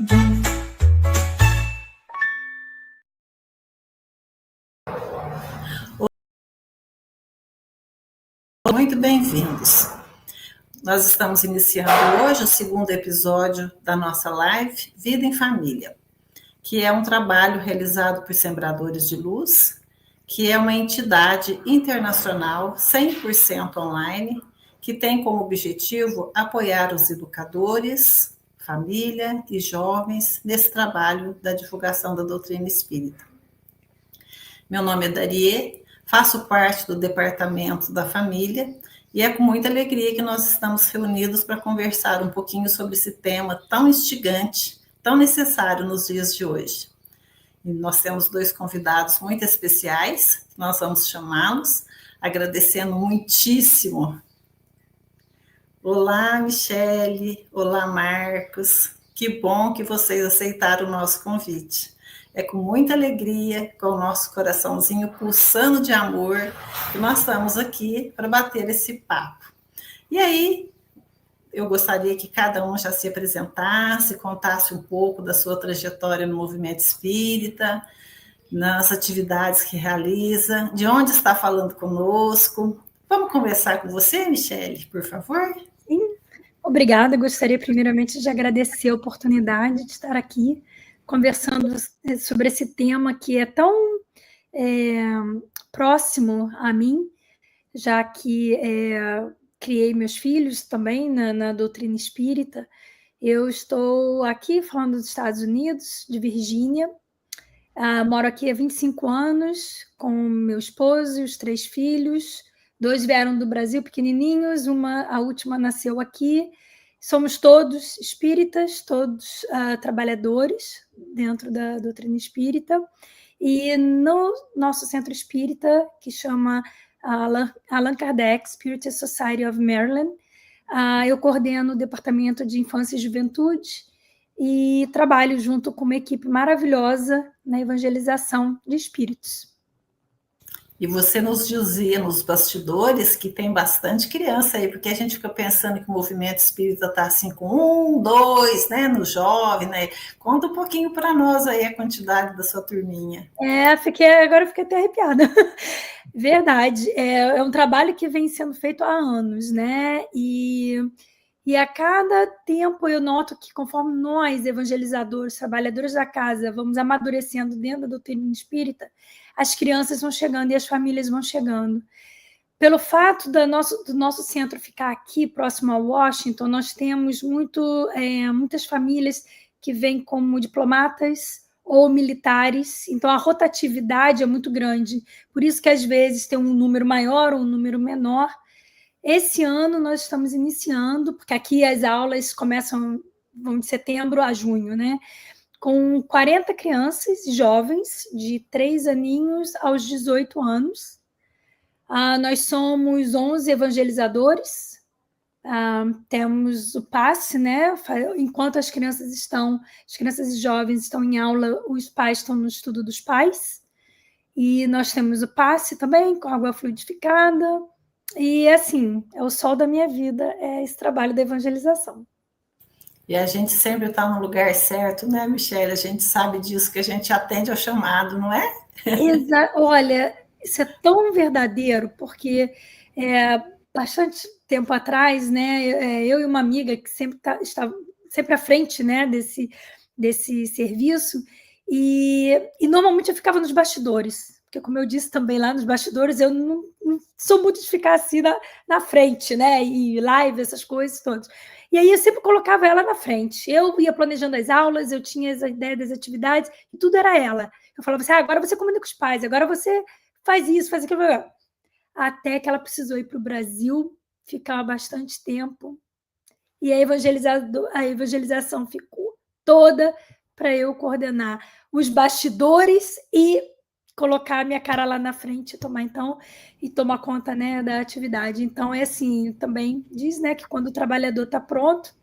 Muito bem-vindos. Nós estamos iniciando hoje o segundo episódio da nossa live Vida em Família, que é um trabalho realizado por Sembradores de Luz, que é uma entidade internacional 100% online, que tem como objetivo apoiar os educadores, família e jovens nesse trabalho da divulgação da doutrina espírita. Meu nome é Darie, faço parte do Departamento da Família e é com muita alegria que nós estamos reunidos para conversar um pouquinho sobre esse tema tão instigante, tão necessário nos dias de hoje. E nós temos dois convidados muito especiais, nós vamos chamá-los, agradecendo muitíssimo. Olá, Michele, olá, Marcos, que bom que vocês aceitaram o nosso convite. É com muita alegria, com o nosso coraçãozinho pulsando de amor, que nós estamos aqui para bater esse papo. E aí, eu gostaria que cada um já se apresentasse, contasse um pouco da sua trajetória no movimento espírita, nas atividades que realiza, de onde está falando conosco. Vamos conversar com você, Michele, por favor? Sim, obrigada. Gostaria primeiramente de agradecer a oportunidade de estar aqui conversando sobre esse tema que é tão próximo a mim, já que criei meus filhos também na doutrina espírita. Eu estou aqui falando dos Estados Unidos, de Virgínia. Moro aqui há 25 anos com meu esposo e os 3 filhos. 2 vieram do Brasil pequenininhos, a última nasceu aqui. Somos todos espíritas, todos trabalhadores dentro da doutrina espírita. E no nosso centro espírita, que chama Allan Kardec Spirit Society of Maryland, eu coordeno o departamento de infância e juventude e trabalho junto com uma equipe maravilhosa na evangelização de espíritos. E você nos dizia nos bastidores que tem bastante criança aí, porque a gente fica pensando que o movimento espírita está assim com 1, 2, né, no jovem, né? Conta um pouquinho para nós aí a quantidade da sua turminha. Agora eu fiquei até arrepiada. Verdade, é um trabalho que vem sendo feito há anos, né? E a cada tempo eu noto que conforme nós, evangelizadores, trabalhadores da casa, vamos amadurecendo dentro da doutrina espírita, as crianças vão chegando e as famílias vão chegando. Pelo fato do nosso centro ficar aqui, próximo a Washington, nós temos muitas famílias que vêm como diplomatas ou militares, então a rotatividade é muito grande. Por isso que às vezes tem um número maior ou um número menor. Esse ano nós estamos iniciando, porque aqui as aulas vão de setembro a junho, né? Com 40 crianças jovens, de 3 aninhos aos 18 anos. Nós somos 11 evangelizadores, temos o passe, né? Enquanto as crianças e jovens estão em aula, os pais estão no estudo dos pais. E nós temos o passe também, com água fluidificada. E, assim, é o sol da minha vida, é esse trabalho da evangelização. E a gente sempre está no lugar certo, né, Michele? A gente sabe disso, que a gente atende ao chamado, não é? Olha, isso é tão verdadeiro, porque bastante tempo atrás, né, eu e uma amiga que sempre estava sempre à frente, né, desse serviço, e normalmente eu ficava nos bastidores, porque, como eu disse também lá nos bastidores, eu não sou muito de ficar assim na frente, né, e live, essas coisas todas. E aí eu sempre colocava ela na frente. Eu ia planejando as aulas, eu tinha as ideias das atividades, e tudo era ela. Eu falava assim, agora você combina com os pais, agora você faz isso, faz aquilo. Até que ela precisou ir para o Brasil, ficar bastante tempo, e a evangelização ficou toda para eu coordenar os bastidores e colocar a minha cara lá na frente e tomar conta, né, da atividade. Então, é assim, também diz, né, que quando o trabalhador está pronto,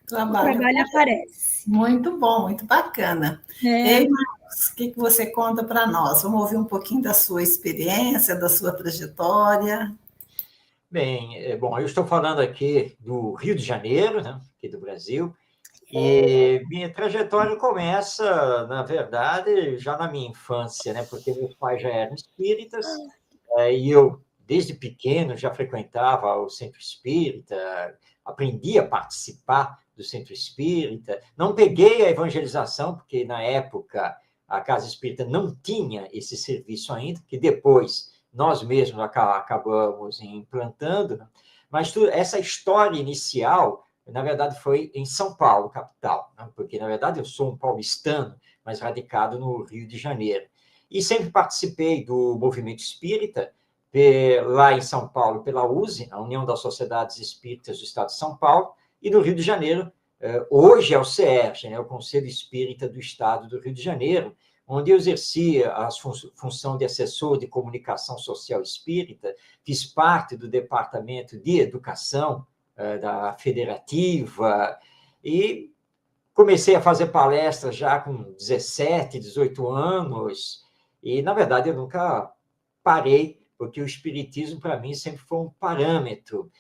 o trabalho aparece. Muito bom, muito bacana. Ei, Marcos, o que você conta para nós? Vamos ouvir um pouquinho da sua experiência, da sua trajetória. Bem, bom, eu estou falando aqui do Rio de Janeiro, né, aqui do Brasil, E minha trajetória começa, na verdade, já na minha infância, né? Porque meus pais já eram espíritas, e eu, desde pequeno, já frequentava o centro espírita, aprendi a participar do centro espírita. Não peguei a evangelização, porque na época a casa espírita não tinha esse serviço ainda, que depois nós mesmos acabamos implantando, né? Mas essa história inicial, na verdade, foi em São Paulo, capital, né? Porque, na verdade, eu sou um paulistano, mas radicado no Rio de Janeiro. E sempre participei do movimento espírita, lá em São Paulo, pela USE, a União das Sociedades Espíritas do Estado de São Paulo, e no Rio de Janeiro, hoje é o CERJ, né, o Conselho Espírita do Estado do Rio de Janeiro, onde eu exercia a função de assessor de comunicação social espírita, fiz parte do Departamento de Educação da Federativa, e comecei a fazer palestras já com 17, 18 anos, e, na verdade, eu nunca parei, porque o Espiritismo, para mim, sempre foi um parâmetro.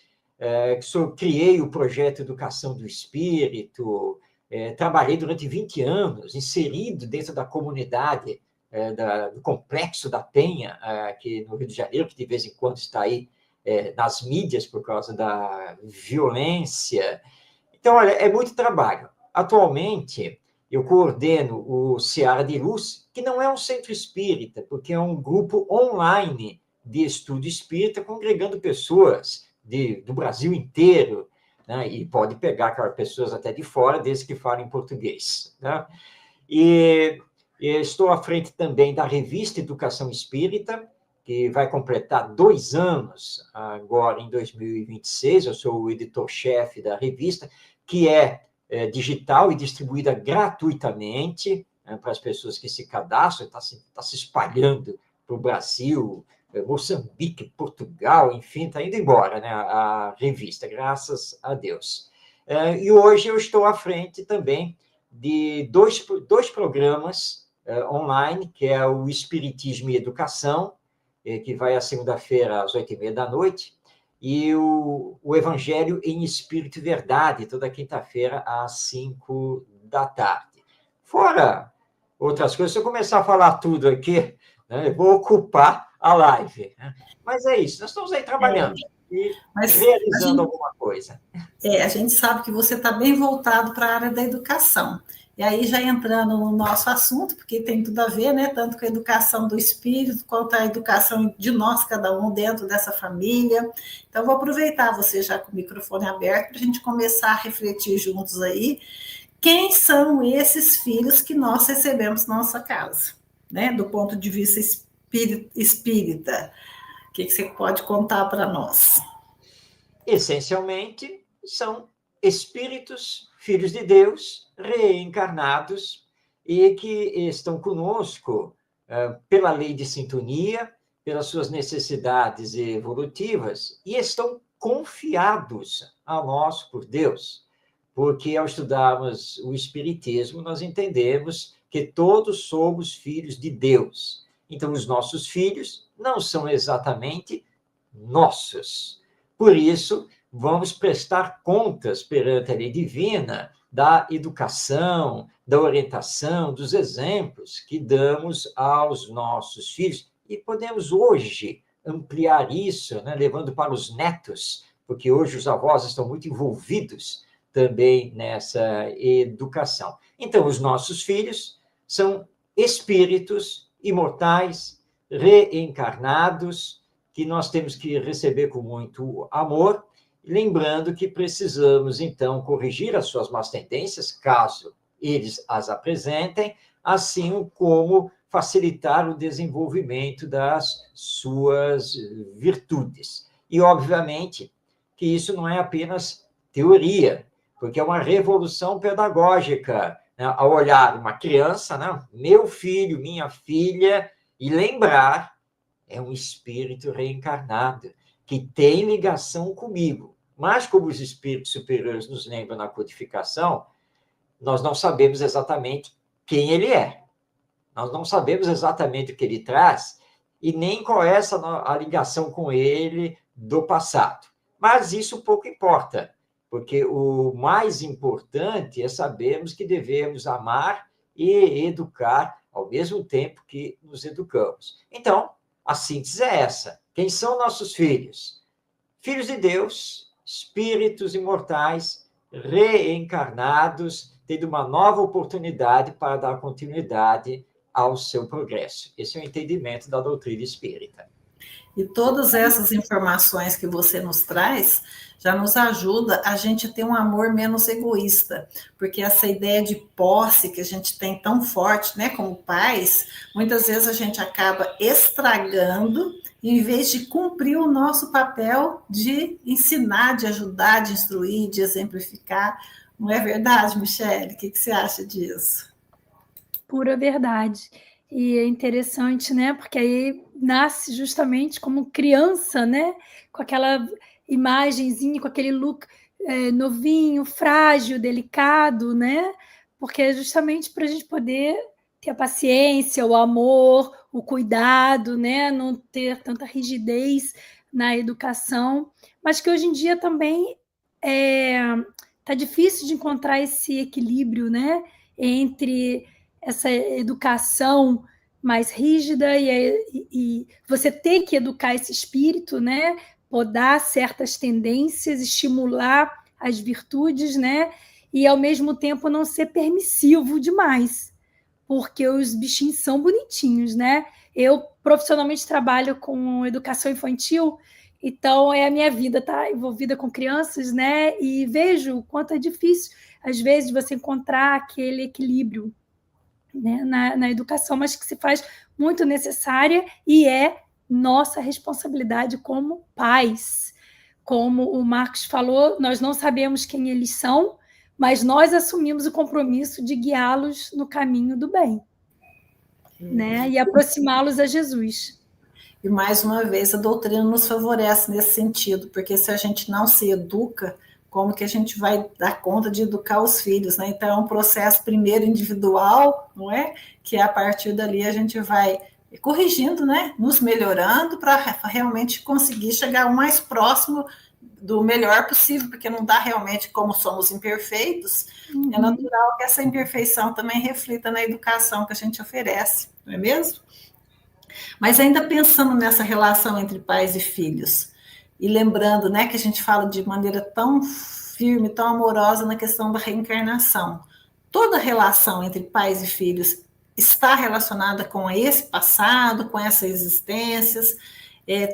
Criei o projeto Educação do Espírito, trabalhei durante 20 anos, inserido dentro da comunidade do Complexo da Penha, aqui no Rio de Janeiro, que de vez em quando está aí nas mídias por causa da violência. Então, olha, é muito trabalho. Atualmente, eu coordeno o Seara de Luz, que não é um centro espírita, porque é um grupo online de estudo espírita, congregando pessoas do Brasil inteiro, né? E pode pegar, claro, pessoas até de fora, desde que falem português, né? E estou à frente também da revista Educação Espírita, que vai completar 2 anos agora, em 2026. Eu sou o editor-chefe da revista, que é digital e distribuída gratuitamente, né, para as pessoas que se cadastram. Está se espalhando para o Brasil, Moçambique, Portugal, enfim, está indo embora, né, a revista, graças a Deus. E hoje eu estou à frente também de dois programas online, que é o Espiritismo e Educação, que vai à segunda-feira às 8h30 da noite, e o Evangelho em Espírito e Verdade, toda quinta-feira às 5 da tarde. Fora outras coisas, se eu começar a falar tudo aqui, né, eu vou ocupar a live, né? Mas é isso, nós estamos aí trabalhando e realizando alguma coisa. A gente sabe que você está bem voltado para a área da educação. E aí, já entrando no nosso assunto, porque tem tudo a ver, né? Tanto com a educação do espírito, quanto a educação de nós, cada um, dentro dessa família. Então, vou aproveitar você já com o microfone aberto para a gente começar a refletir juntos aí. Quem são esses filhos que nós recebemos na nossa casa, né? Do ponto de vista espírita. O que você pode contar para nós? Essencialmente, são espíritos, filhos de Deus, reencarnados, e que estão conosco pela lei de sintonia, pelas suas necessidades evolutivas, e estão confiados a nós por Deus, porque ao estudarmos o Espiritismo, nós entendemos que todos somos filhos de Deus. Então, os nossos filhos não são exatamente nossos. Por isso, vamos prestar contas perante a lei divina da educação, da orientação, dos exemplos que damos aos nossos filhos. E podemos hoje ampliar isso, né, levando para os netos, porque hoje os avós estão muito envolvidos também nessa educação. Então, os nossos filhos são espíritos imortais, reencarnados, que nós temos que receber com muito amor, lembrando que precisamos, então, corrigir as suas más tendências, caso eles as apresentem, assim como facilitar o desenvolvimento das suas virtudes. E, obviamente, que isso não é apenas teoria, porque é uma revolução pedagógica, né? Ao olhar uma criança, né? Meu filho, minha filha, e lembrar, é um espírito reencarnado, que tem ligação comigo. Mas, como os espíritos superiores nos lembram na codificação, nós não sabemos exatamente quem ele é. Nós não sabemos exatamente o que ele traz e nem qual é a ligação com ele do passado. Mas isso pouco importa, porque o mais importante é sabermos que devemos amar e educar ao mesmo tempo que nos educamos. Então, a síntese é essa. Quem são nossos filhos? Filhos de Deus, espíritos imortais, reencarnados, tendo uma nova oportunidade para dar continuidade ao seu progresso. Esse é o entendimento da doutrina espírita. E todas essas informações que você nos traz já nos ajuda a gente ter um amor menos egoísta, porque essa ideia de posse que a gente tem tão forte, né, como pais, muitas vezes a gente acaba estragando, em vez de cumprir o nosso papel de ensinar, de ajudar, de instruir, de exemplificar. Não é verdade, Michele? O que você acha disso? Pura verdade. E é interessante, né? Porque aí nasce justamente como criança, né? Com aquela imagenzinha, com aquele look novinho, frágil, delicado, né? Porque é justamente para a gente poder ter a paciência, o amor, o cuidado, né? Não ter tanta rigidez na educação, mas que hoje em dia também tá difícil de encontrar esse equilíbrio, né? Entre essa educação mais rígida e você ter que educar esse espírito, né? Podar certas tendências, estimular as virtudes, né? E ao mesmo tempo não ser permissivo demais, porque os bichinhos são bonitinhos, né? Eu profissionalmente trabalho com educação infantil, então é a minha vida, tá envolvida com crianças, né? E vejo o quanto é difícil às vezes você encontrar aquele equilíbrio, né, na educação, mas que se faz muito necessária e é nossa responsabilidade como pais. Como o Marcos falou, nós não sabemos quem eles são, mas nós assumimos o compromisso de guiá-los no caminho do bem, né, e aproximá-los a Jesus. E, mais uma vez, a doutrina nos favorece nesse sentido, porque se a gente não se educa, como que a gente vai dar conta de educar os filhos, né? Então, é um processo primeiro individual, não é? Que a partir dali a gente vai corrigindo, né? Nos melhorando para realmente conseguir chegar o mais próximo do melhor possível, porque não dá realmente, como somos imperfeitos, é natural que essa imperfeição também reflita na educação que a gente oferece, não é mesmo? Mas ainda pensando nessa relação entre pais e filhos, e lembrando, né, que a gente fala de maneira tão firme, tão amorosa na questão da reencarnação. Toda relação entre pais e filhos está relacionada com esse passado, com essas existências,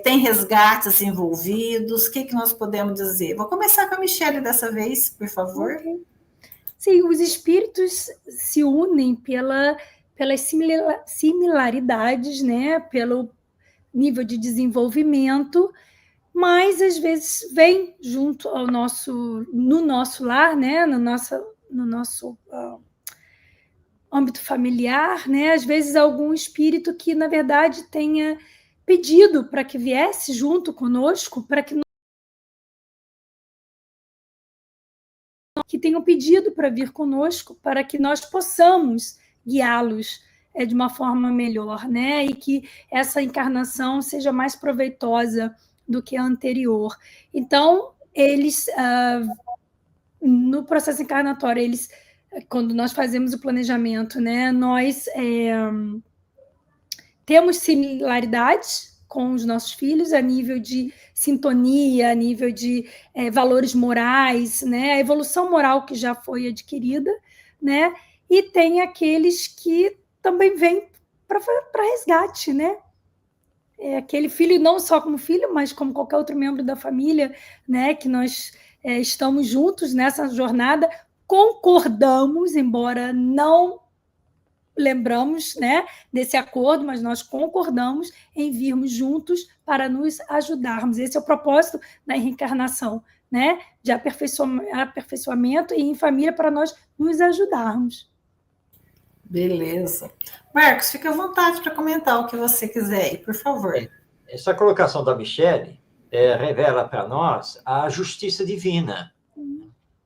tem resgates envolvidos. O que nós podemos dizer? Vou começar com a Michele dessa vez, por favor. Sim, os espíritos se unem pelas similaridades, né, pelo nível de desenvolvimento, mas às vezes vem junto no nosso lar, né, no nosso âmbito familiar, né, às vezes algum espírito que na verdade tenha pedido para que viesse junto conosco, para que tenham pedido para vir conosco, para que nós possamos guiá-los de uma forma melhor, né, e que essa encarnação seja mais proveitosa do que a anterior. Então, eles, no processo encarnatório, quando nós fazemos o planejamento, né, nós temos similaridades com os nossos filhos a nível de sintonia, a nível de valores morais, né, a evolução moral que já foi adquirida, né, e tem aqueles que também vêm para resgate, né, aquele filho não só como filho, mas como qualquer outro membro da família, né, que nós estamos juntos nessa jornada, concordamos, embora não lembramos, né, desse acordo, mas nós concordamos em virmos juntos para nos ajudarmos. Esse é o propósito da reencarnação, né, de aperfeiçoamento e em família para nós nos ajudarmos. Beleza. Marcos, fica à vontade para comentar o que você quiser, por favor. Essa colocação da Michele revela para nós a justiça divina.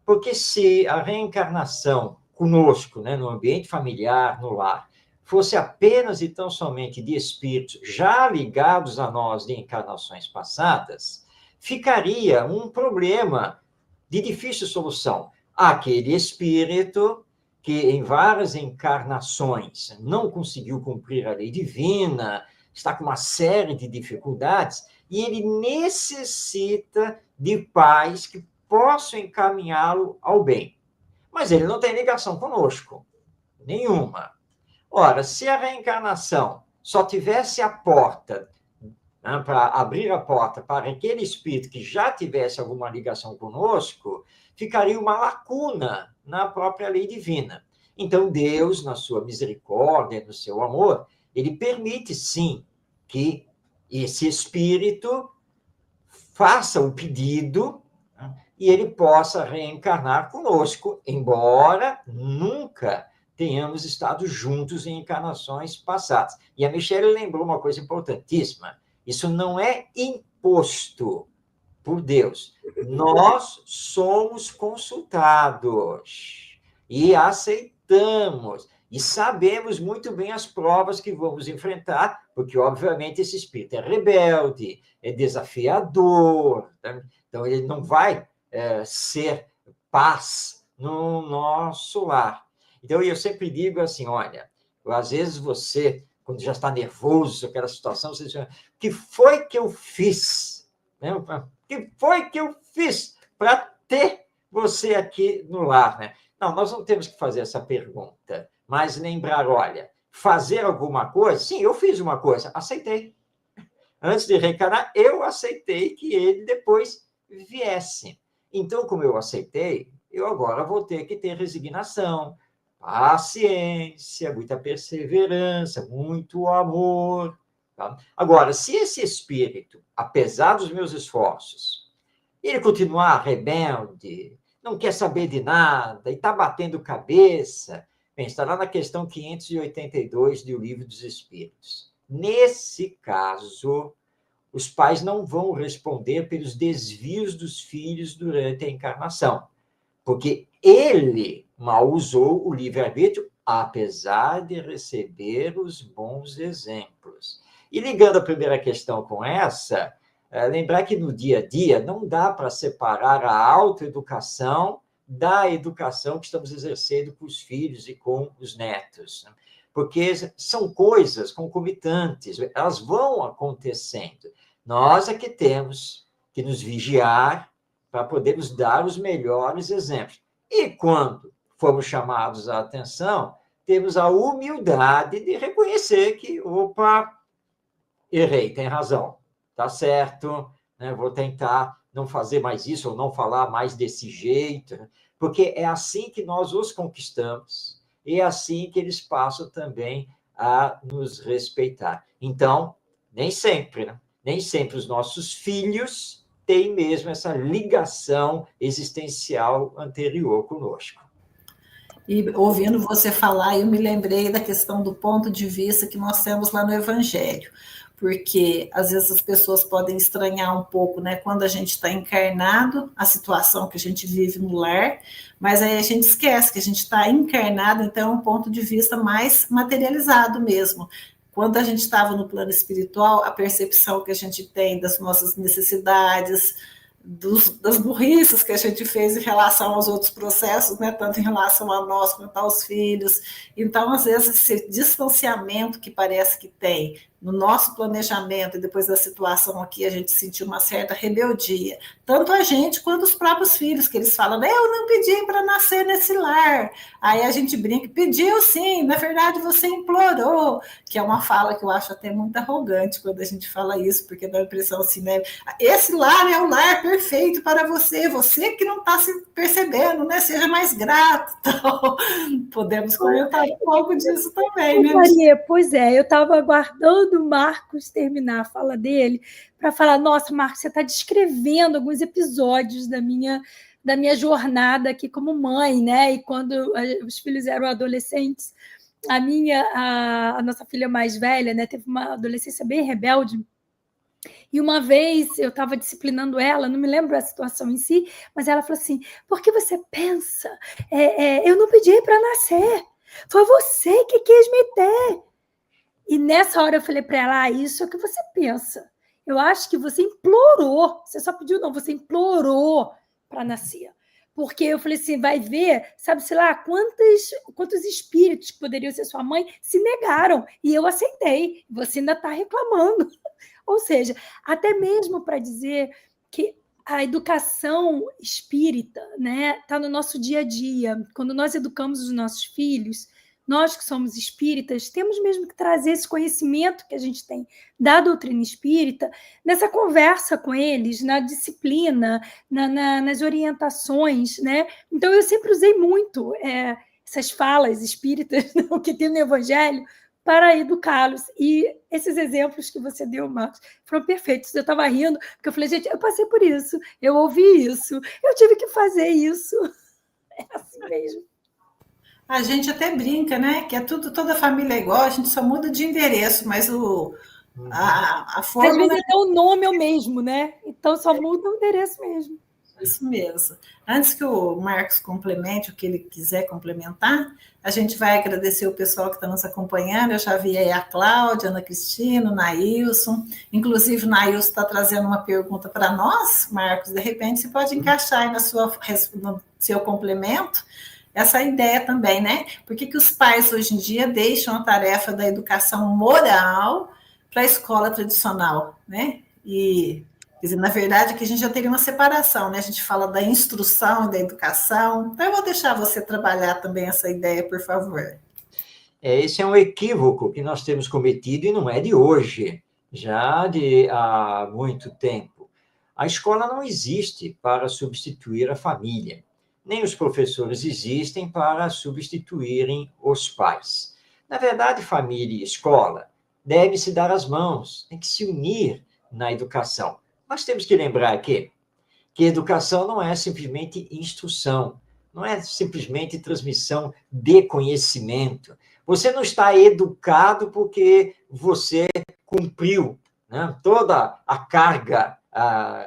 Porque se a reencarnação conosco, né, no ambiente familiar, no lar, fosse apenas e tão somente de espíritos já ligados a nós de encarnações passadas, ficaria um problema de difícil solução. Aquele espírito que em várias encarnações não conseguiu cumprir a lei divina, está com uma série de dificuldades, e ele necessita de pais que possam encaminhá-lo ao bem. Mas ele não tem ligação conosco, nenhuma. Ora, se a reencarnação só tivesse a porta, né, para abrir a porta para aquele espírito que já tivesse alguma ligação conosco, ficaria uma lacuna na própria lei divina. Então, Deus, na sua misericórdia, no seu amor, ele permite, sim, que esse espírito faça o pedido, né, e ele possa reencarnar conosco, embora nunca tenhamos estado juntos em encarnações passadas. E a Michelle lembrou uma coisa importantíssima. Isso não é imposto por Deus. Nós somos consultados e aceitamos. E sabemos muito bem as provas que vamos enfrentar, porque, obviamente, esse espírito é rebelde, é desafiador. Tá? Então, ele não vai ser paz no nosso lar. Então, eu sempre digo assim, olha, às vezes você, quando já está nervoso, aquela situação, você diz, o que foi que eu fiz? Né? O que foi que eu fiz para ter você aqui no lar? Né? Não, nós não temos que fazer essa pergunta, mas lembrar, olha, fazer alguma coisa? Sim, eu fiz uma coisa, aceitei. Antes de reencarnar, eu aceitei que ele depois viesse. Então, como eu aceitei, eu agora vou ter que ter resignação, paciência, muita perseverança, muito amor. Tá? Agora, se esse espírito, apesar dos meus esforços, ele continuar rebelde, não quer saber de nada e está batendo cabeça, bem, está lá na questão 582 do Livro dos Espíritos. Nesse caso, os pais não vão responder pelos desvios dos filhos durante a encarnação, porque ele mal usou o livre-arbítrio, apesar de receber os bons exemplos. E ligando a primeira questão com essa, lembrar que no dia a dia não dá para separar a autoeducação da educação que estamos exercendo com os filhos e com os netos, porque são coisas concomitantes, elas vão acontecendo. Nós é que temos que nos vigiar para podermos dar os melhores exemplos. E quando formos chamados à atenção, temos a humildade de reconhecer que, opa, errei, tem razão, tá certo, né? Vou tentar não fazer mais isso ou não falar mais desse jeito, porque é assim que nós os conquistamos e é assim que eles passam também a nos respeitar. Então, nem sempre, né? Nem sempre os nossos filhos têm mesmo essa ligação existencial anterior conosco. E ouvindo você falar, eu me lembrei da questão do ponto de vista que nós temos lá no Evangelho, porque às vezes as pessoas podem estranhar um pouco, né, quando a gente está encarnado, a situação que a gente vive no lar, mas aí a gente esquece que a gente está encarnado, então é um ponto de vista mais materializado mesmo. Quando a gente estava no plano espiritual, a percepção que a gente tem das nossas necessidades, das burrices que a gente fez em relação aos outros processos, né, tanto em relação a nós quanto aos filhos. Então, às vezes, esse distanciamento que parece que tem no nosso planejamento e depois da situação aqui, a gente sentiu uma certa rebeldia. Tanto a gente quanto os próprios filhos, que eles falam, eu não pedi para nascer nesse lar. Aí a gente brinca, pediu sim, na verdade você implorou, que é uma fala que eu acho até muito arrogante quando a gente fala isso, porque dá a impressão assim, né? Esse lar é o lar perfeito para você, você que não está se percebendo, né? Seja mais grato. Então, podemos comentar um pouco disso também, né? Maria, pois é, eu estava aguardando o Marcos terminar a fala dele para falar, nossa, Marcos, você está descrevendo alguns episódios da minha jornada aqui como mãe, né? E quando os filhos eram adolescentes, a nossa filha mais velha, né, teve uma adolescência bem rebelde. E uma vez eu estava disciplinando ela, não me lembro a situação em si, mas ela falou assim, por que você pensa? Eu não pedi para nascer, foi você que quis me ter. E nessa hora eu falei para ela, isso é o que você pensa. Eu acho que você implorou, você só pediu não, você implorou para nascer. Porque eu falei assim, vai ver, sabe-se lá, quantos espíritos que poderiam ser sua mãe se negaram, e eu aceitei, você ainda está reclamando. Ou seja, até mesmo para dizer que a educação espírita, né, está no nosso dia a dia. Quando nós educamos os nossos filhos, nós que somos espíritas, temos mesmo que trazer esse conhecimento que a gente tem da doutrina espírita nessa conversa com eles, na disciplina, nas orientações, né? Então, eu sempre usei muito essas falas espíritas o que tem no Evangelho para educá-los. E esses exemplos que você deu, Marcos, foram perfeitos. Eu estava rindo, porque eu falei, gente, eu passei por isso, eu ouvi isso, eu tive que fazer isso. É assim mesmo. A gente até brinca, né? Que é tudo, toda família é igual, a gente só muda de endereço, mas a forma. Às vezes até o nome é o mesmo, né? Então só muda o endereço mesmo. Isso mesmo. Antes que o Marcos complemente o que ele quiser complementar, a gente vai agradecer o pessoal que está nos acompanhando. Eu já vi aí a Cláudia, a Ana Cristina, o Nailson. Inclusive, o Nailson está trazendo uma pergunta para nós, Marcos. De repente, você pode encaixar aí no seu complemento essa ideia também, né? Por que os pais, hoje em dia, deixam a tarefa da educação moral para a escola tradicional, né? E... Quer dizer, na verdade, aqui a gente já teria uma separação, né? A gente fala da instrução e da educação. Então, eu vou deixar você trabalhar também essa ideia, por favor. Esse é um equívoco que nós temos cometido e não é de hoje, já há muito tempo. A escola não existe para substituir a família, nem os professores existem para substituírem os pais. Na verdade, família e escola devem se dar as mãos, têm que se unir na educação. Nós temos que lembrar que educação não é simplesmente instrução, não é simplesmente transmissão de conhecimento. Você não está educado porque você cumpriu, né, toda a carga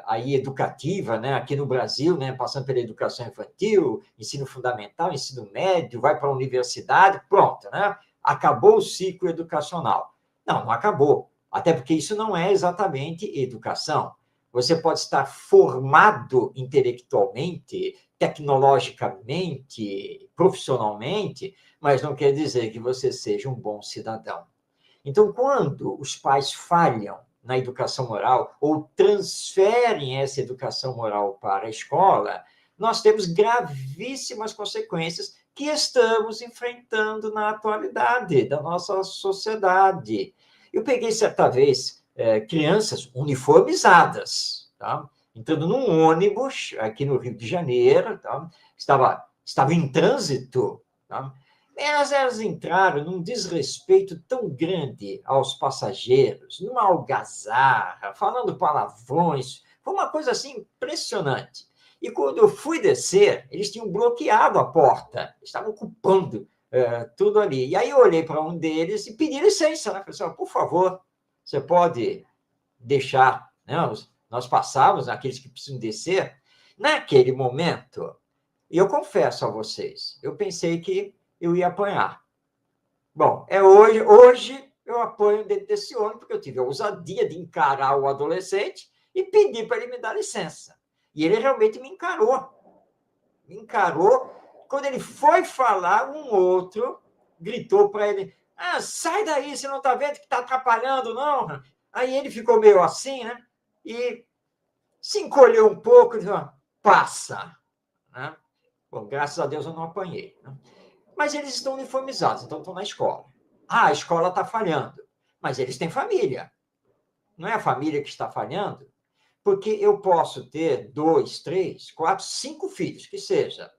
aí educativa, né, aqui no Brasil, né, passando pela educação infantil, ensino fundamental, ensino médio, vai para a universidade, pronto, né, acabou o ciclo educacional. Não, não acabou, até porque isso não é exatamente educação. Você pode estar formado intelectualmente, tecnologicamente, profissionalmente, mas não quer dizer que você seja um bom cidadão. Então, quando os pais falham na educação moral ou transferem essa educação moral para a escola, nós temos gravíssimas consequências que estamos enfrentando na atualidade da nossa sociedade. Eu peguei certa vez crianças uniformizadas, tá? Entrando num ônibus aqui no Rio de Janeiro, tá? Estava em trânsito, tá? Elas entraram num desrespeito tão grande aos passageiros, numa algazarra, falando palavrões, foi uma coisa assim impressionante. E quando eu fui descer, eles tinham bloqueado a porta, estavam ocupando tudo ali. E aí eu olhei para um deles e pedi licença, né? Falei assim, por favor, você pode deixar, né? Nós passávamos, aqueles que precisam descer, naquele momento, e eu confesso a vocês, eu pensei que eu ia apanhar. Bom, hoje eu apanho dentro desse ônibus, porque eu tive a ousadia de encarar o adolescente e pedir para ele me dar licença. E ele realmente me encarou. Me encarou. Quando ele foi falar, um outro gritou para ele, sai daí, você não está vendo que está atrapalhando, não? Aí ele ficou meio assim, né? E se encolheu um pouco e disse, passa. Né? Bom, graças a Deus eu não apanhei. Né? Mas eles estão uniformizados, então estão na escola. A escola está falhando, mas eles têm família. Não é a família que está falhando? Porque eu posso ter 2, 3, 4, 5 filhos, que seja.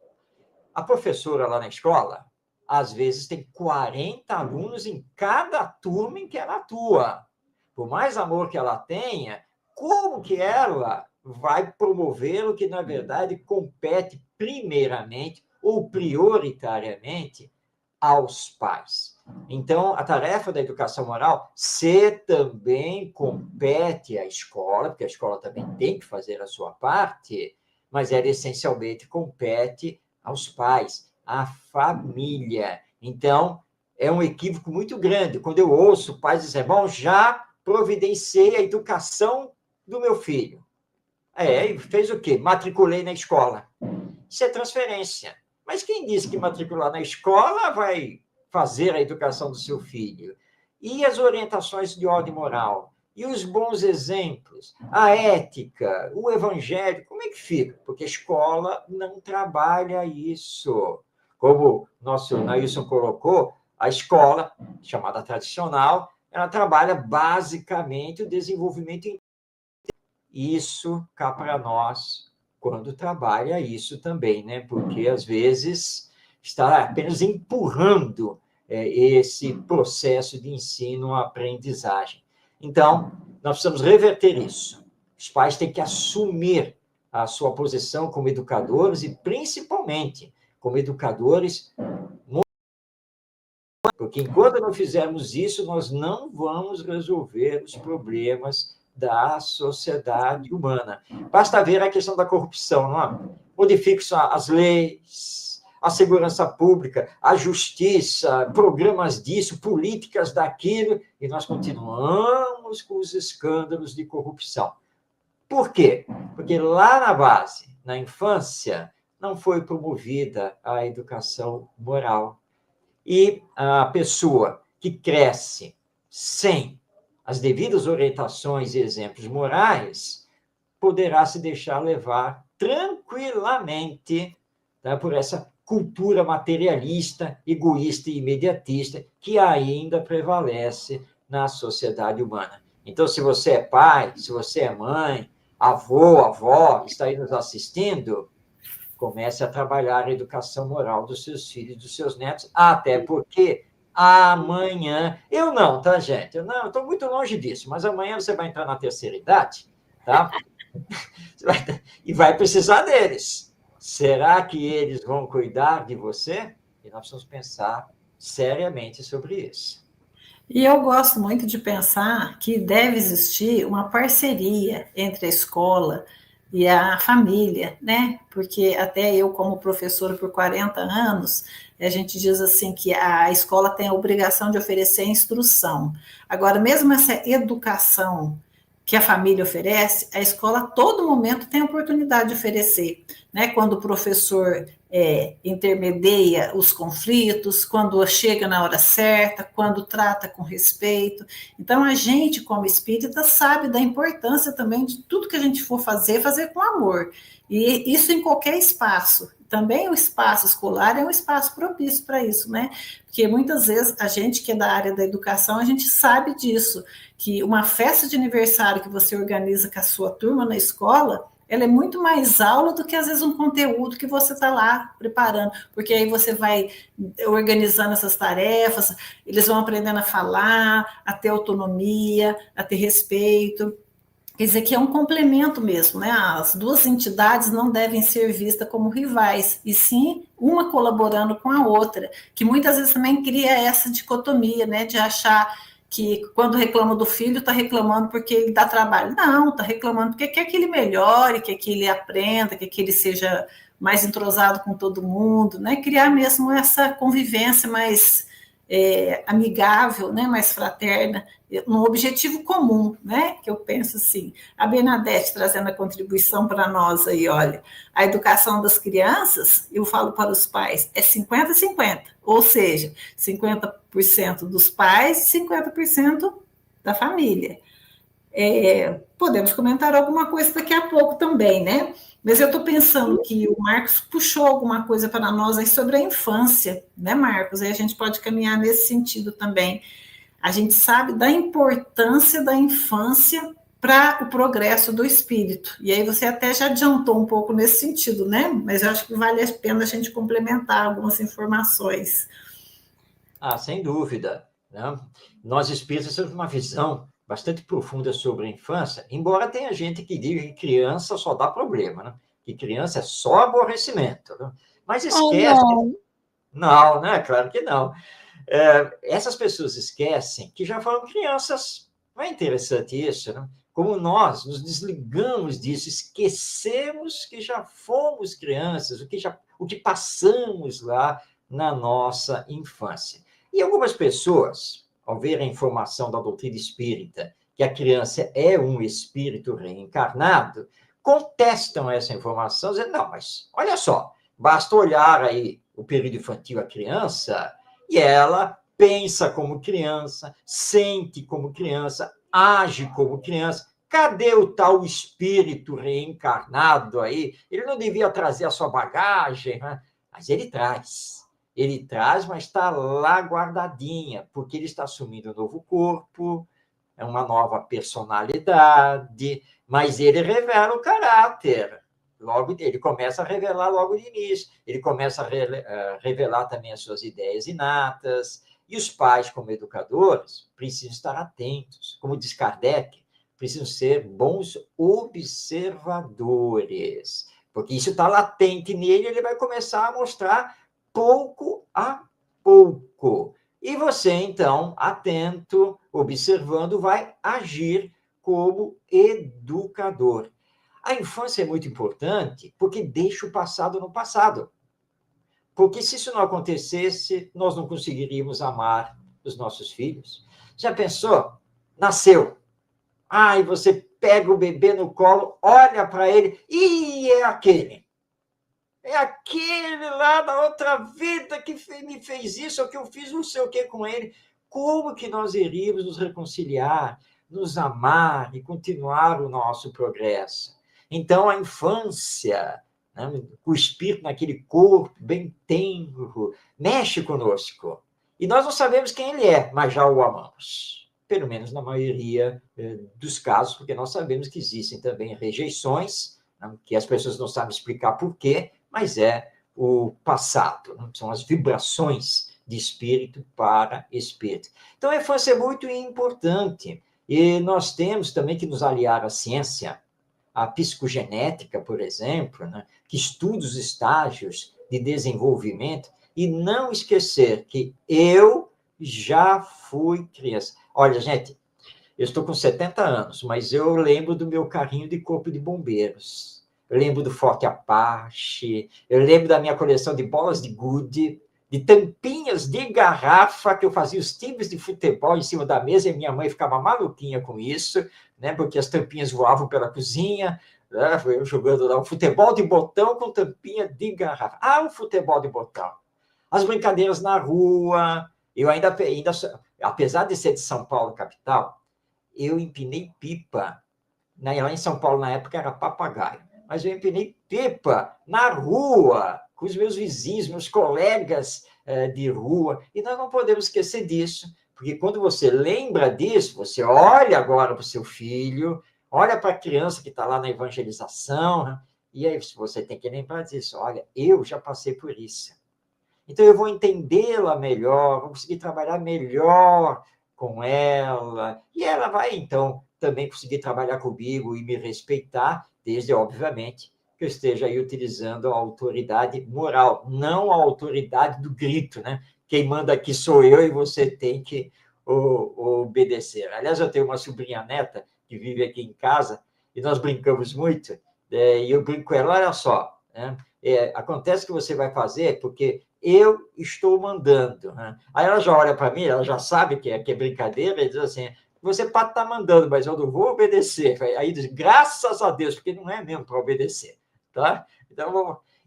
A professora lá na escola, às vezes, tem 40 alunos em cada turma em que ela atua. Por mais amor que ela tenha, como que ela vai promover o que, na verdade, compete primeiramente ou prioritariamente aos pais? Então, a tarefa da educação moral, se também compete à escola, porque a escola também tem que fazer a sua parte, mas ela essencialmente compete aos pais, à família. Então, é um equívoco muito grande quando eu ouço pais dizer, bom, já providenciei a educação do meu filho. E fez o quê? Matriculei na escola. Isso é transferência. Mas quem disse que matricular na escola vai fazer a educação do seu filho? E as orientações de ordem moral? E os bons exemplos? A ética? O evangelho? Como é que fica? Porque a escola não trabalha isso. Como o nosso Nailson colocou, a escola, chamada tradicional, ela trabalha basicamente o desenvolvimento. Isso cá para nós, quando trabalha isso também, né? Porque às vezes está apenas empurrando esse processo de ensino-aprendizagem. Então, nós precisamos reverter isso. Os pais têm que assumir a sua posição como educadores e, principalmente, como educadores, porque enquanto não fizermos isso, nós não vamos resolver os problemas da sociedade humana. Basta ver a questão da corrupção, não é? Modifique-se as leis, a segurança pública, a justiça, programas disso, políticas daquilo, e nós continuamos com os escândalos de corrupção. Por quê? Porque lá na base, na infância, não foi promovida a educação moral. E a pessoa que cresce sem as devidas orientações e exemplos morais poderá se deixar levar tranquilamente, tá, por essa cultura materialista, egoísta e imediatista que ainda prevalece na sociedade humana. Então, se você é pai, se você é mãe, avô, avó, está aí nos assistindo, comece a trabalhar a educação moral dos seus filhos, dos seus netos, até porque amanhã... Eu não, tá, gente? Eu estou muito longe disso, mas amanhã você vai entrar na terceira idade, tá? E vai precisar deles. Será que eles vão cuidar de você? E nós precisamos pensar seriamente sobre isso. E eu gosto muito de pensar que deve existir uma parceria entre a escola e a família, né? Porque até eu, como professora por 40 anos, a gente diz assim que a escola tem a obrigação de oferecer instrução. Agora, mesmo essa educação que a família oferece, a escola a todo momento tem a oportunidade de oferecer, né? Quando o professor intermedia os conflitos, quando chega na hora certa, quando trata com respeito. Então, a gente, como espírita, sabe da importância também de tudo que a gente for fazer, fazer com amor. E isso em qualquer espaço. Também o espaço escolar é um espaço propício para isso, né? Porque muitas vezes a gente que é da área da educação, a gente sabe disso, que uma festa de aniversário que você organiza com a sua turma na escola, ela é muito mais aula do que, às vezes, um conteúdo que você está lá preparando, porque aí você vai organizando essas tarefas, eles vão aprendendo a falar, a ter autonomia, a ter respeito. Quer dizer que é um complemento mesmo, né? As duas entidades não devem ser vistas como rivais, e sim uma colaborando com a outra, que muitas vezes também cria essa dicotomia, né? De achar que quando reclama do filho, está reclamando porque ele dá trabalho. Não, está reclamando porque quer que ele melhore, quer que ele aprenda, quer que ele seja mais entrosado com todo mundo, né? Criar mesmo essa convivência mais amigável, né? Mais fraterna, num objetivo comum, né? Que eu penso assim. A Bernadette trazendo a contribuição para nós aí, olha, a educação das crianças, eu falo para os pais, é 50-50, ou seja, 50% dos pais e 50% da família. Podemos comentar alguma coisa daqui a pouco também, né? Mas eu estou pensando que o Marcos puxou alguma coisa para nós aí sobre a infância, né, Marcos? Aí a gente pode caminhar nesse sentido também. A gente sabe da importância da infância para o progresso do espírito. E aí você até já adiantou um pouco nesse sentido, né? Mas eu acho que vale a pena a gente complementar algumas informações. Sem dúvida, né? Nós espíritas temos uma visão bastante profunda sobre a infância, embora tenha gente que diga que criança só dá problema, né? Que criança é só aborrecimento, né? Mas esquece... Não, né? Claro que não. Essas pessoas esquecem que já foram crianças. Não é interessante isso, né? Como nós nos desligamos disso, esquecemos que já fomos crianças, o que passamos lá na nossa infância. E algumas pessoas, ao ver a informação da doutrina espírita, que a criança é um espírito reencarnado, contestam essa informação, dizendo, não, mas olha só, Basta olhar aí o período infantil, a criança, e ela pensa como criança, sente como criança, age como criança. Cadê o tal espírito reencarnado aí? Ele não devia trazer a sua bagagem, né? Mas ele traz. Ele traz, mas está lá guardadinha, porque ele está assumindo um novo corpo, é uma nova personalidade, mas ele revela o caráter. Logo, ele começa a revelar logo de início. Ele começa a revelar também as suas ideias inatas. E os pais, como educadores, precisam estar atentos. Como diz Kardec, precisam ser bons observadores. Porque isso está latente nele, ele vai começar a mostrar pouco a pouco. E você, então, atento, observando, vai agir como educador. A infância é muito importante porque deixa o passado no passado. Porque se isso não acontecesse, nós não conseguiríamos amar os nossos filhos. Já pensou? Nasceu. E você pega o bebê no colo, olha para ele, e é aquele. É aquele lá da outra vida que me fez isso, ou que eu fiz não sei o que com ele. Como que nós iríamos nos reconciliar, nos amar e continuar o nosso progresso? Então, a infância, né, o espírito naquele corpo bem tenro, mexe conosco. E nós não sabemos quem ele é, mas já o amamos. Pelo menos na maioria dos casos, porque nós sabemos que existem também rejeições, né, que as pessoas não sabem explicar por quê, mas é o passado, né? São as vibrações de espírito para espírito. Então, a infância é muito importante. E nós temos também que nos aliar à ciência, à psicogenética, por exemplo, né, que estuda os estágios de desenvolvimento, e não esquecer que eu já fui criança. Olha, gente, eu estou com 70 anos, mas eu lembro do meu carrinho de corpo de bombeiros. Eu lembro do Forte Apache, eu lembro da minha coleção de bolas de gude, de tampinhas de garrafa, que eu fazia os times de futebol em cima da mesa, e minha mãe ficava maluquinha com isso, né, porque as tampinhas voavam pela cozinha, né, eu jogando lá um futebol de botão com tampinha de garrafa. O futebol de botão. As brincadeiras na rua, eu ainda apesar de ser de São Paulo, capital, eu empinei pipa. Lá em São Paulo, na época, era papagaio. Mas eu empinei pipa na rua, com os meus vizinhos, meus colegas de rua. E nós não podemos esquecer disso, porque quando você lembra disso, você olha agora para o seu filho, olha para a criança que está lá na evangelização, né? E aí você tem que lembrar disso. Olha, eu já passei por isso. Então, eu vou entendê-la melhor, vou conseguir trabalhar melhor com ela. E ela vai, então, também conseguir trabalhar comigo e me respeitar, desde, obviamente, que eu esteja aí utilizando a autoridade moral, não a autoridade do grito, né? Quem manda aqui sou eu e você tem que obedecer. Aliás, eu tenho uma sobrinha neta que vive aqui em casa e nós brincamos muito, e eu brinco com ela, olha só, né? Acontece que você vai fazer porque eu estou mandando, né? Aí ela já olha para mim, ela já sabe que é brincadeira, e diz assim, você pode estar mandando, mas eu não vou obedecer. Aí diz, graças a Deus, porque não é mesmo para obedecer, tá?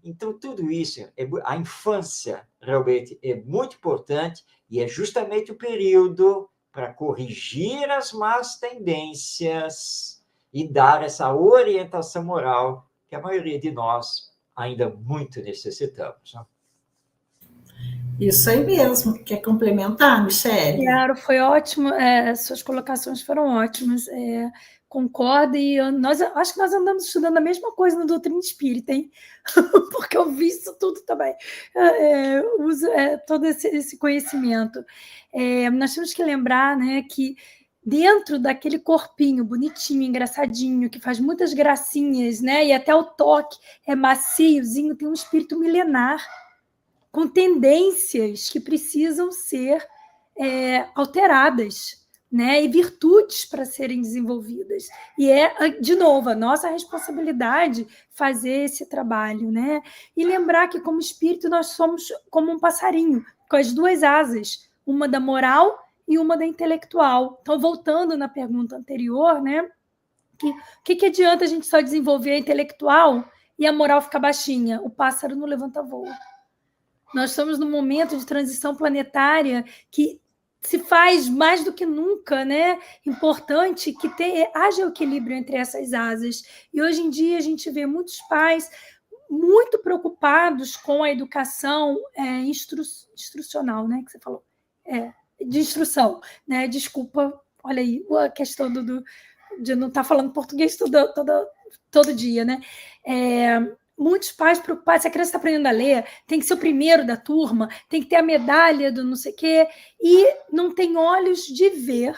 Então, tudo isso, a infância realmente é muito importante e é justamente o período para corrigir as más tendências e dar essa orientação moral que a maioria de nós ainda muito necessitamos, né? Isso aí mesmo. Quer complementar, Michele? Claro, foi ótimo. Suas colocações foram ótimas. Concordo, e acho que nós andamos estudando a mesma coisa no Doutrina Espírita, hein? Porque eu vi isso tudo também. Uso todo esse conhecimento. Nós temos que lembrar, né, que dentro daquele corpinho bonitinho, engraçadinho, que faz muitas gracinhas, né, e até o toque é maciozinho, tem um espírito milenar, com tendências que precisam ser alteradas, né? E virtudes para serem desenvolvidas. E de novo, a nossa responsabilidade fazer esse trabalho, né? E lembrar que, como espírito, nós somos como um passarinho, com as duas asas, uma da moral e uma da intelectual. Então, voltando na pergunta anterior, né? O que adianta a gente só desenvolver a intelectual e a moral fica baixinha, o pássaro não levanta voo. Nós estamos num momento de transição planetária que se faz mais do que nunca, né? Importante que haja equilíbrio entre essas asas. E hoje em dia a gente vê muitos pais muito preocupados com a educação instrucional, né? Que você falou. De instrução, né? Desculpa, olha aí, a questão de não estar falando português todo dia, né? Muitos pais preocupados, se a criança está aprendendo a ler, tem que ser o primeiro da turma, tem que ter a medalha do não sei o quê, e não tem olhos de ver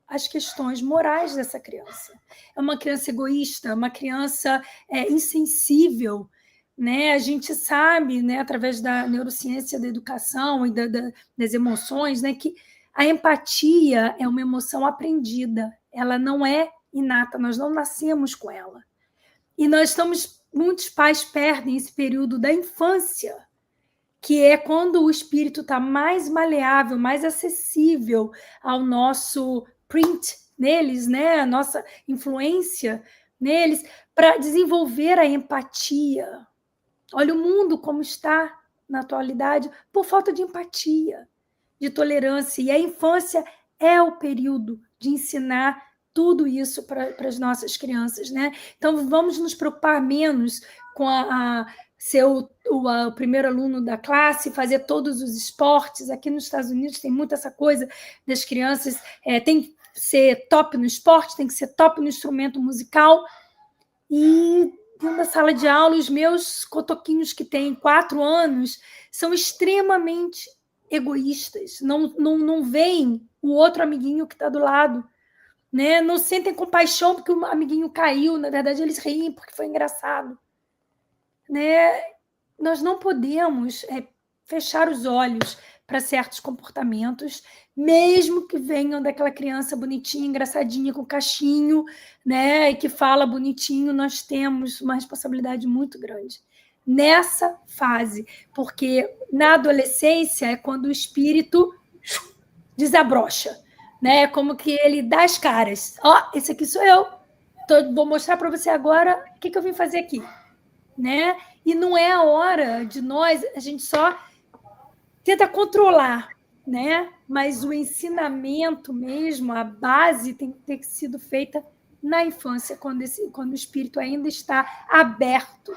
as questões morais dessa criança. É uma criança egoísta, uma criança insensível, né? A gente sabe, né, através da neurociência da educação e das emoções, né, que a empatia é uma emoção aprendida, ela não é inata, nós não nascemos com ela. E muitos pais perdem esse período da infância, que é quando o espírito está mais maleável, mais acessível ao nosso print neles, né? A nossa influência neles, para desenvolver a empatia. Olha o mundo como está na atualidade por falta de empatia, de tolerância. E a infância é o período de ensinar tudo isso para as nossas crianças, né? Então, vamos nos preocupar menos com ser o primeiro aluno da classe, fazer todos os esportes. Aqui nos Estados Unidos tem muito essa coisa das crianças, tem que ser top no esporte, tem que ser top no instrumento musical. E dentro da sala de aula, os meus cotoquinhos que têm 4 anos são extremamente egoístas, não veem o outro amiguinho que está do lado, né? Não sentem compaixão porque o amiguinho caiu, na verdade eles riem porque foi engraçado, né? Nós não podemos fechar os olhos para certos comportamentos, mesmo que venham daquela criança bonitinha, engraçadinha, com cachinho, né? E que fala bonitinho. Nós temos uma responsabilidade muito grande nessa fase, porque na adolescência é quando o espírito desabrocha, né? Como que ele dá as caras. Esse aqui sou eu. Vou mostrar para você agora o que eu vim fazer aqui, né? E não é a hora de a gente só tenta controlar, né? Mas o ensinamento mesmo, a base tem que ter sido feita na infância, quando o espírito ainda está aberto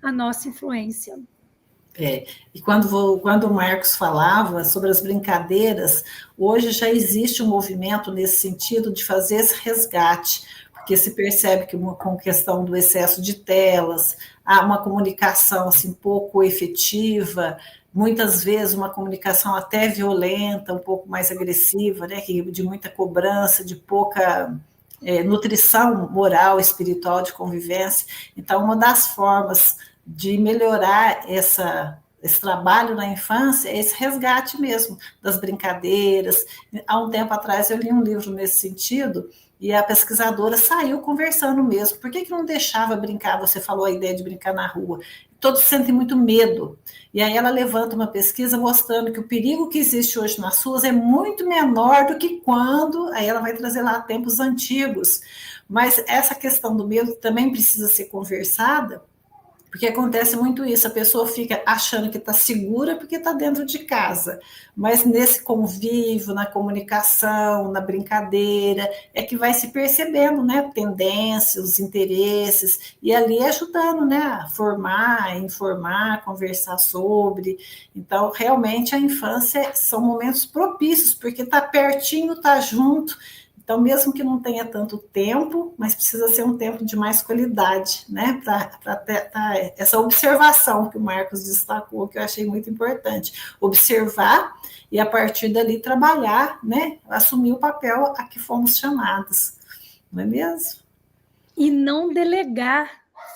à nossa influência. E quando o Marcos falava sobre as brincadeiras, hoje já existe um movimento nesse sentido de fazer esse resgate, porque se percebe que com questão do excesso de telas, há uma comunicação assim, pouco efetiva, muitas vezes uma comunicação até violenta, um pouco mais agressiva, né, de muita cobrança, de pouca nutrição moral, espiritual, de convivência. Então, uma das formas de melhorar esse trabalho na infância é esse resgate mesmo das brincadeiras. Há um tempo atrás eu li um livro nesse sentido e a pesquisadora saiu conversando mesmo. Por que não deixava brincar? Você falou a ideia de brincar na rua. Todos sentem muito medo. E aí ela levanta uma pesquisa mostrando que o perigo que existe hoje nas ruas é muito menor do que quando... Aí ela vai trazer lá tempos antigos. Mas essa questão do medo também precisa ser conversada, porque acontece muito isso, a pessoa fica achando que está segura porque está dentro de casa, mas nesse convívio, na comunicação, na brincadeira, é que vai se percebendo, né, tendências, os interesses, e ali ajudando, né, a formar, informar, conversar sobre. Então, realmente, a infância são momentos propícios, porque está pertinho, está junto. Então, mesmo que não tenha tanto tempo, mas precisa ser um tempo de mais qualidade, né? Para ter essa observação que o Marcos destacou, que eu achei muito importante. Observar e, a partir dali, trabalhar, né? Assumir o papel a que fomos chamados. Não é mesmo? E não delegar,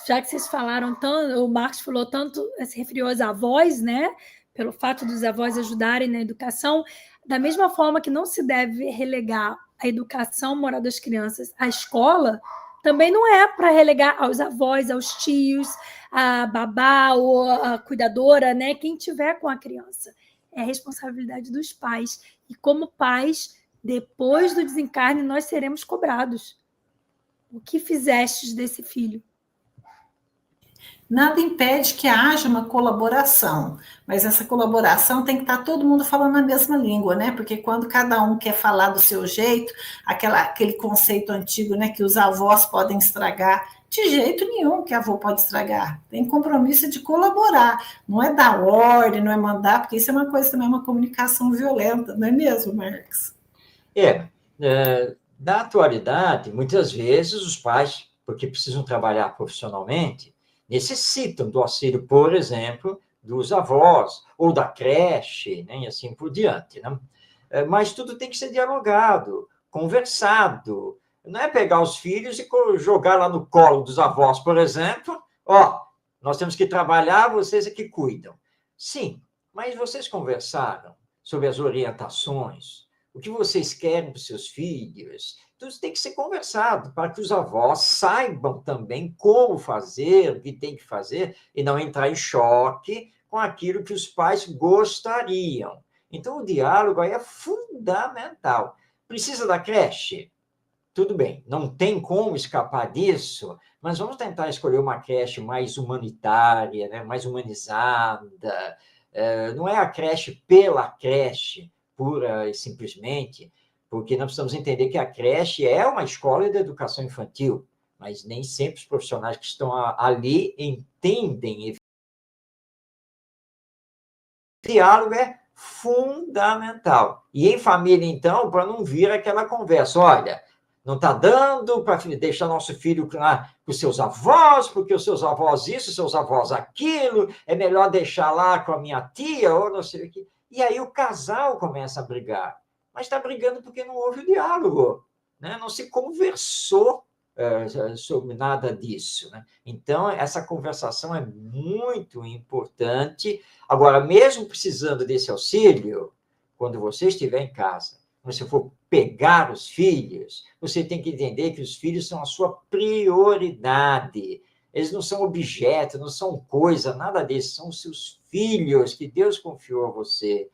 já que vocês falaram tanto, o Marcos falou tanto, se referiu aos avós, né? Pelo fato dos avós ajudarem na educação, da mesma forma que não se deve relegar a educação moral das crianças à escola, também não é para relegar aos avós, aos tios, a babá ou a cuidadora, né? Quem tiver com a criança. É a responsabilidade dos pais. E como pais, depois do desencarne, nós seremos cobrados. O que fizestes desse filho? Nada impede que haja uma colaboração, mas essa colaboração tem que estar todo mundo falando a mesma língua, né? Porque quando cada um quer falar do seu jeito, aquele conceito antigo, né, que os avós podem estragar, de jeito nenhum que a avó pode estragar. Tem compromisso de colaborar, não é dar ordem, não é mandar, porque isso é uma coisa também, uma comunicação violenta, não é mesmo, Marcos? Na atualidade, muitas vezes os pais, porque precisam trabalhar profissionalmente, necessitam do auxílio, por exemplo, dos avós ou da creche, né, e assim por diante. Né? Mas tudo tem que ser dialogado, conversado. Não é pegar os filhos e jogar lá no colo dos avós, por exemplo. Nós temos que trabalhar, vocês é que cuidam. Sim, mas vocês conversaram sobre as orientações, o que vocês querem para os seus filhos. Tudo tem que ser conversado para que os avós saibam também como fazer, o que tem que fazer, e não entrar em choque com aquilo que os pais gostariam. Então, o diálogo aí é fundamental. Precisa da creche? Tudo bem, não tem como escapar disso, mas vamos tentar escolher uma creche mais humanitária, né? Mais humanizada. Não é a creche pela creche, pura e simplesmente, porque nós precisamos entender que a creche é uma escola de educação infantil, mas nem sempre os profissionais que estão ali entendem. O diálogo é fundamental. E em família, então, para não vir aquela conversa, olha, não está dando para deixar nosso filho lá com os seus avós, porque os seus avós isso, os seus avós aquilo, é melhor deixar lá com a minha tia, ou não sei o quê. E aí o casal começa a brigar. Mas está brigando porque não houve o diálogo, né? Não se conversou sobre nada disso. Né? Então, essa conversação é muito importante. Agora, mesmo precisando desse auxílio, quando você estiver em casa, você for pegar os filhos, você tem que entender que os filhos são a sua prioridade. Eles não são objeto, não são coisa, nada disso. São os seus filhos que Deus confiou a você.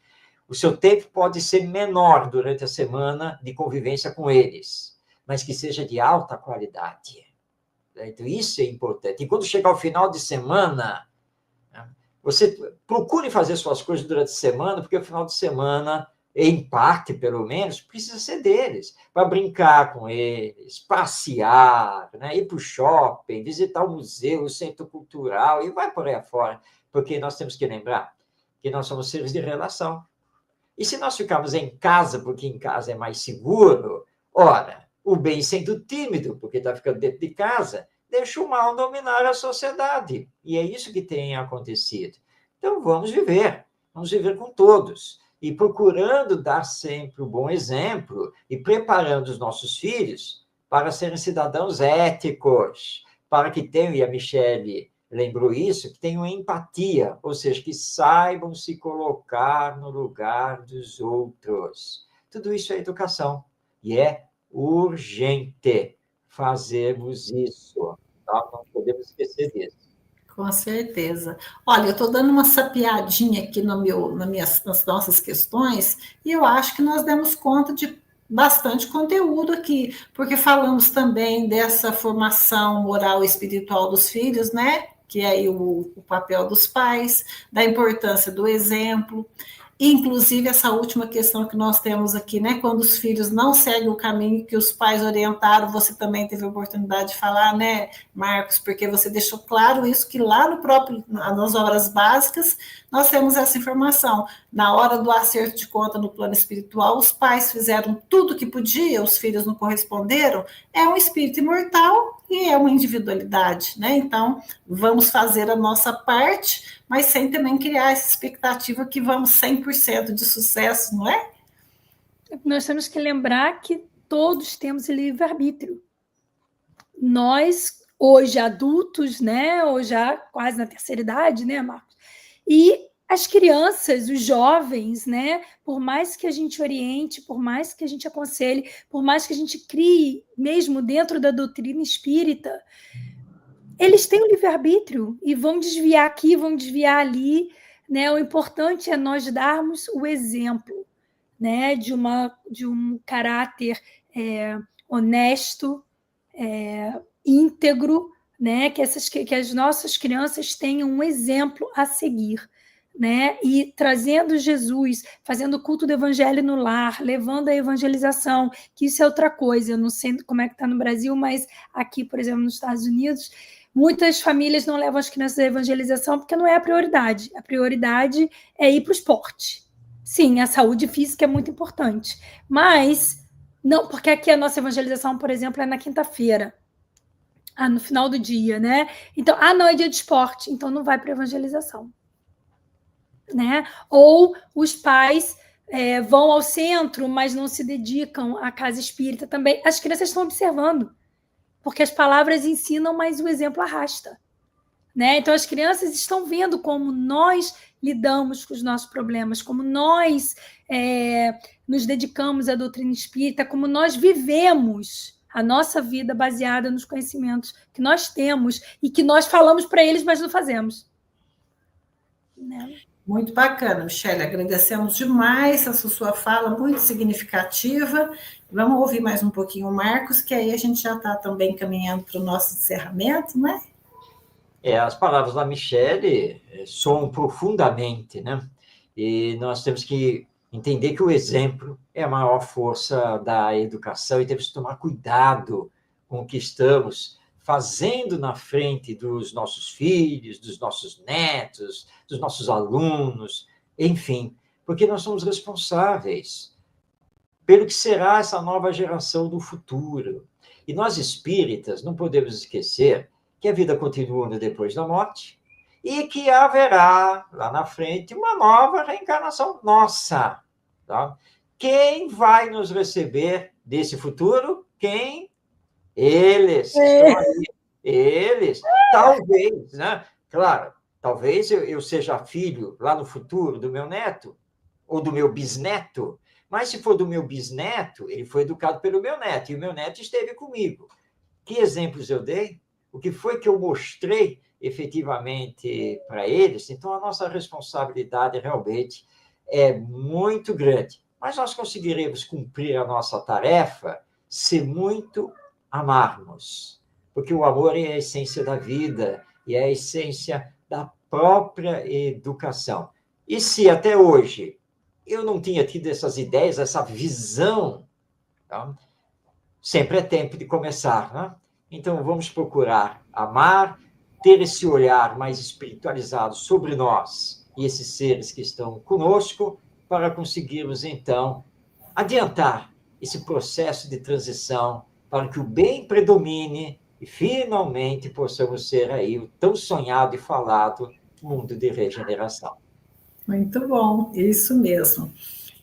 O seu tempo pode ser menor durante a semana de convivência com eles, mas que seja de alta qualidade. Então, isso é importante. E quando chegar o final de semana, você procure fazer suas coisas durante a semana, porque o final de semana, em parte, pelo menos, precisa ser deles, para brincar com eles, passear, né? Ir para o shopping, visitar o museu, o centro cultural, e vai por aí afora, porque nós temos que lembrar que nós somos seres de relação. E se nós ficarmos em casa, porque em casa é mais seguro, ora, o bem sendo tímido, porque está ficando dentro de casa, deixa o mal dominar a sociedade. E é isso que tem acontecido. Então, vamos viver com todos. E procurando dar sempre o bom exemplo e preparando os nossos filhos para serem cidadãos éticos, para que tenham, e a Michele lembrou isso, que tenham empatia, ou seja, que saibam se colocar no lugar dos outros. Tudo isso é educação. E é urgente fazermos isso. Tá? Não podemos esquecer disso. Com certeza. Olha, eu estou dando uma sapiadinha aqui nas nossas questões e eu acho que nós demos conta de bastante conteúdo aqui, porque falamos também dessa formação moral e espiritual dos filhos, né? Que é aí o papel dos pais, da importância do exemplo. Inclusive, essa última questão que nós temos aqui, né? Quando os filhos não seguem o caminho que os pais orientaram, você também teve a oportunidade de falar, né, Marcos? Porque você deixou claro isso, que lá no próprio, nas obras básicas, nós temos essa informação. Na hora do acerto de conta no plano espiritual, os pais fizeram tudo o que podia, os filhos não corresponderam. É um espírito imortal e é uma individualidade, né? Então, vamos fazer a nossa parte, mas sem também criar essa expectativa que vamos 100% de sucesso, não é? Nós temos que lembrar que todos temos livre-arbítrio. Nós, hoje adultos, né, ou já quase na terceira idade, né, Marcos? E as crianças, os jovens, né, por mais que a gente oriente, por mais que a gente aconselhe, por mais que a gente crie, mesmo dentro da doutrina espírita, eles têm o livre-arbítrio e vão desviar aqui, vão desviar ali, né? O importante é nós darmos o exemplo, né? De um caráter honesto, íntegro, né? Que as nossas crianças tenham um exemplo a seguir, né? E trazendo Jesus, fazendo o culto do evangelho no lar, levando a evangelização, que isso é outra coisa. Eu não sei como é que está no Brasil, mas aqui, por exemplo, nos Estados Unidos, muitas famílias não levam as crianças à evangelização porque não é a prioridade. A prioridade é ir para o esporte. Sim, a saúde física é muito importante, mas não, porque aqui a nossa evangelização, por exemplo, é na quinta-feira, no final do dia, né? Então, não é dia de esporte, então não vai para evangelização, né? Ou os pais vão ao centro, mas não se dedicam à casa espírita também. As crianças estão observando, porque as palavras ensinam, mas o exemplo arrasta, né? Então, as crianças estão vendo como nós lidamos com os nossos problemas, como nós nos dedicamos à doutrina espírita, como nós vivemos a nossa vida baseada nos conhecimentos que nós temos e que nós falamos para eles, mas não fazemos. Né? Muito bacana, Michele. Agradecemos demais essa sua fala, muito significativa. Vamos ouvir mais um pouquinho o Marcos, que aí a gente já está também caminhando para o nosso encerramento, né? As palavras da Michele soam profundamente, né? E nós temos que entender que o exemplo é a maior força da educação e temos que tomar cuidado com o que estamos fazendo na frente dos nossos filhos, dos nossos netos, dos nossos alunos, enfim, porque nós somos responsáveis pelo que será essa nova geração do futuro. E nós espíritas não podemos esquecer que a vida continua depois da morte e que haverá, lá na frente, uma nova reencarnação nossa. Tá? Quem vai nos receber desse futuro? Quem? Eles. Estão aí. Eles. Talvez, né? Claro, talvez eu seja filho, lá no futuro, do meu neto ou do meu bisneto, mas se for do meu bisneto, ele foi educado pelo meu neto, e o meu neto esteve comigo. Que exemplos eu dei? O que foi que eu mostrei efetivamente para eles? Então, a nossa responsabilidade realmente é muito grande. Mas nós conseguiremos cumprir a nossa tarefa se muito amarmos. Porque o amor é a essência da vida e é a essência da própria educação. E se até hoje eu não tinha tido essas ideias, essa visão, tá? Sempre é tempo de começar, né? Então, vamos procurar amar, ter esse olhar mais espiritualizado sobre nós e esses seres que estão conosco, para conseguirmos, então, adiantar esse processo de transição para que o bem predomine e, finalmente, possamos ser aí o tão sonhado e falado mundo de regeneração. Muito bom, isso mesmo.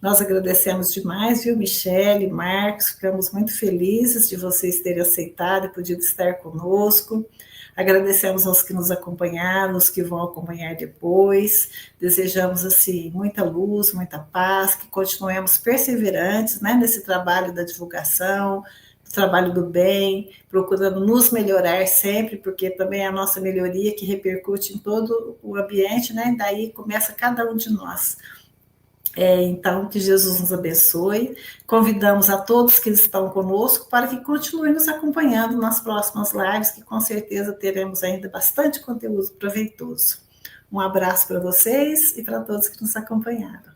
Nós agradecemos demais, viu, Michele, Marcos, ficamos muito felizes de vocês terem aceitado e podido estar conosco. Agradecemos aos que nos acompanharam, os que vão acompanhar depois. Desejamos, assim, muita luz, muita paz, que continuemos perseverantes, né, nesse trabalho da divulgação, do trabalho do bem, procurando nos melhorar sempre, porque também é a nossa melhoria que repercute em todo o ambiente, né, e daí começa cada um de nós. Então, que Jesus nos abençoe. Convidamos a todos que estão conosco para que continuem nos acompanhando nas próximas lives, que com certeza teremos ainda bastante conteúdo proveitoso. Um abraço para vocês e para todos que nos acompanharam.